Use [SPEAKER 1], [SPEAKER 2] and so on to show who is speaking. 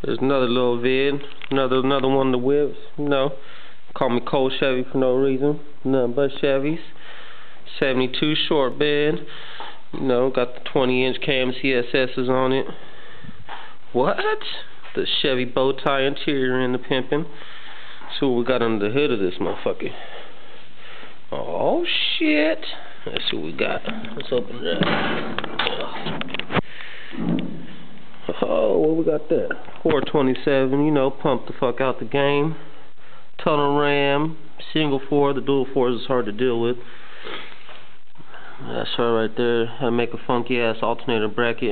[SPEAKER 1] There's another little vid, another one of the whips, you know. Call me Cold Chevy for no reason. Nothing but Chevys. 72 short bed. You know, got the 20-inch KMCSS's on it. What? The Chevy bow tie interior in the pimpin'. See what we got under the hood of this motherfucker. Oh shit. Let's see what we got. Let's open it up. Oh, what we got there? 427, you know, pump the fuck out the game. Tunnel ram, single 4, the dual 4s is hard to deal with. That's her right there. How to make a funky ass alternator bracket.